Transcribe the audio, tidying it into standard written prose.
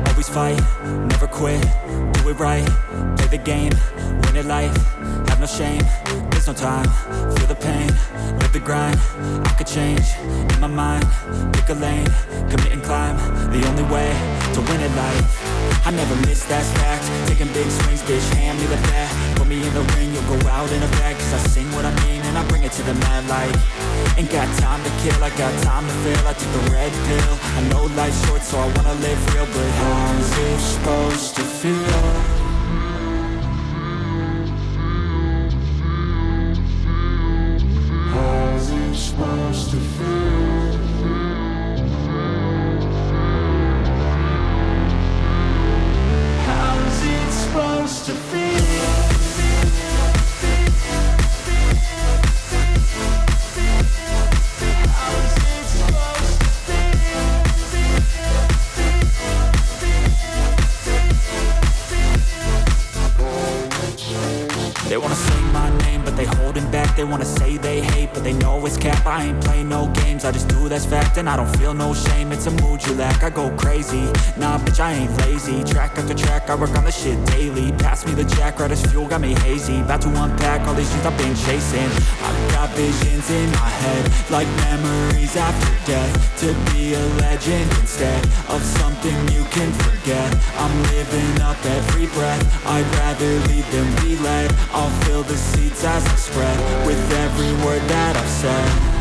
always fight, never quit, do it right, play the game, win it life, have no shame, there's no time, feel the pain, live the grind, I could change, in my mind, pick a lane, commit and climb, the only way to win it life. I never miss, that's fact, taking big swings, bitch, hand me the bat, put me in the ring, you'll go out in a bag, cause I sing what I mean and I bring it to the mad light. Ain't got time to kill, I got time to feel, I took the red pill, I know life's short so I wanna live real, but how's it supposed to feel? How's it supposed to feel? How's it supposed to feel? They wanna say my name, but they holding back. They wanna say they hate, but they know it's cap. I ain't play no games, I just do that's fact. And I don't feel no shame, it's a mood you lack. I go crazy, nah bitch I ain't lazy. Track after track, I work on the shit daily. Pass me the jack, right as fuel, got me hazy. About to unpack all these dreams I've been chasing. I've got visions in my head, like memories after death. To be a legend instead of something you can forget. I'm living up every breath, I'd rather lead than be led. I'll fill the seats as I spread with every word that I've said.